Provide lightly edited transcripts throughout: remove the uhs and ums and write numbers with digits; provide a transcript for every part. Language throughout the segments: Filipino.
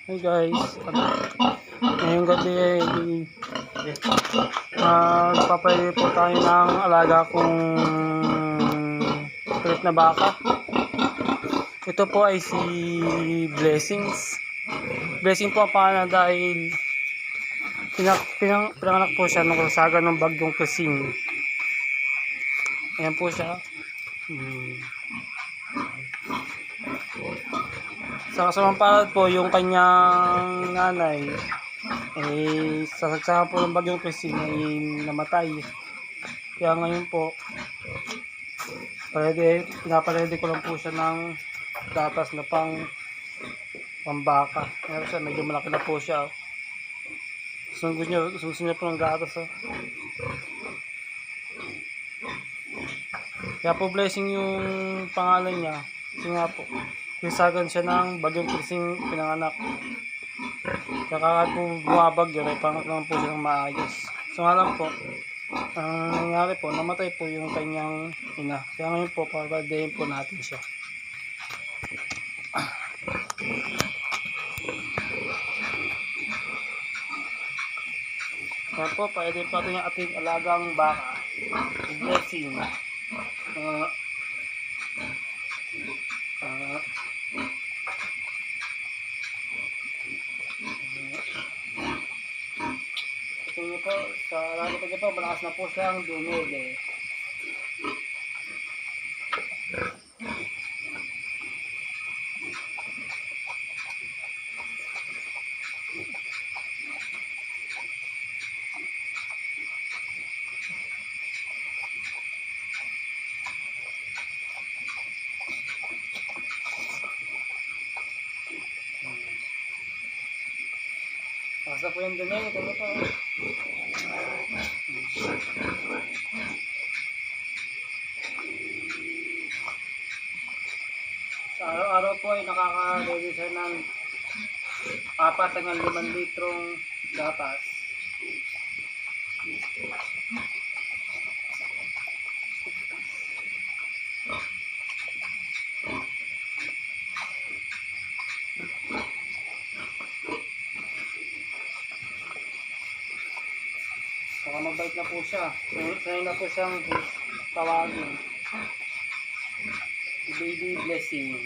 Hey guys, ngayong gabi ay magpapalili po tayo ng alaga kong split na baka. Ito po ay si Blessings. Blessing po ang pangalan dahil pinanganak po siya nung kasaga ng bagyong Kasing. Ayan po siya. Sa kasamang palad po, yung kanyang nanay sa sagsakan po ng bagyong Kasing ay namatay. Kaya ngayon po, pinapalede ko lang po siya ng gatas na pambaka. Ayan siya, medyo malaki na po siya. Gusto niya po ng gatas. Kaya po Blessing yung pangalan niya. Kasi nga po, isagan siya ng bagyong Kasing pinanganak. Kaya kahit po bumabagyo, ay panganak naman po siya ng maayos. So nga lang po, ang nangyari po, namatay po yung kanyang ina. Kaya ngayon po, papadehin po natin siya. Kaya po, padehin po natin yung ating alagang baka. Blessing. Ito nyo po, sa lalipad niya po, malakas na po siyang dumili. Basta po yung dumi, ito po. Sa araw-araw po ay nakaka-ready siya ng 4 hanggang 5 litrong gatas. Saka mabait na po siya. Sanay na po siyang tawagin. Baby Blessing.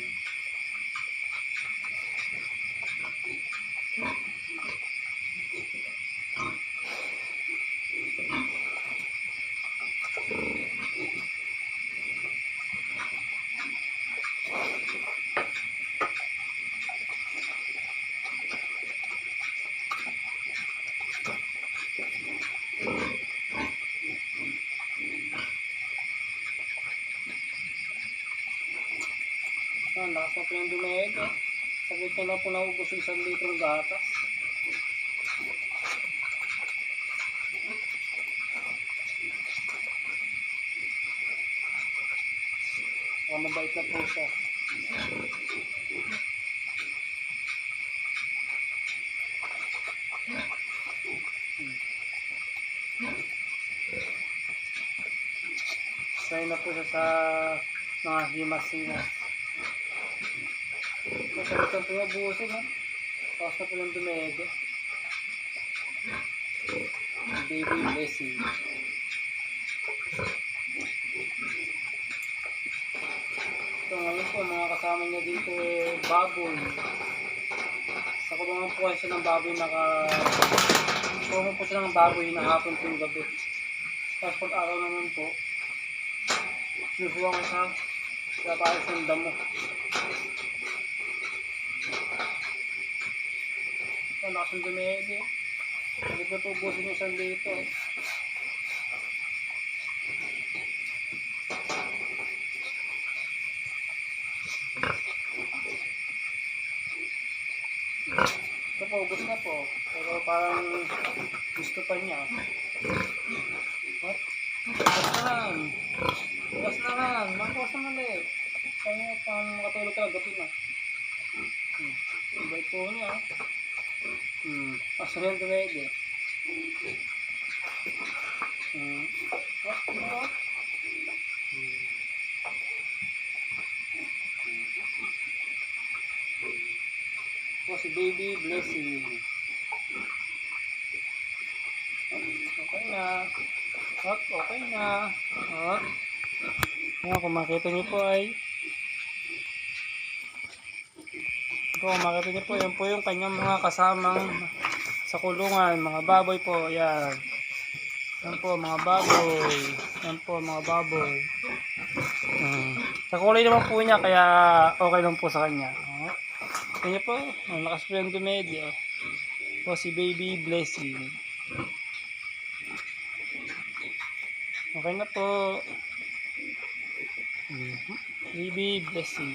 Lakas na po yung dumego. Saglit niya na po naubos yung 1 litrong gatas. Mabait na po siya. Sanay na po siya sa mga himas-himas. Masarap ang pumabusin, ha? Tapos na po ng dumego. Baby Blessing. Ito ngayon po, mga kasama niya dito baboy. Sa kulungan po siya ng baboy kulungan po siya ng baboy na hapon po yung gabi. Tapos pag-araw naman po, sinusuwa ko sa pares ng damo. Ito, lakas ng dumego. Hindi po ubusin yung 1 litro. Ito po, ubos na po. Pero parang gusto pa niya. What? Bukas naman. Bukas naman ulit. Kaya pang makatulog ka, gabi na. Ibay po niya. Pasok yung dumede. What? si Baby Blessing. Okay na. Okay na. Ayan, kung makita niyo po ay yan po yung kanyang mga kasamang sa kulungan, mga baboy po, yan. Yan po mga baboy. Sa kulay naman po niya, kaya okay lang po sa kanya. Kanya po, ang lakas po yung dumedi. Po si Baby Blessing. Okay na po. Baby Blessing.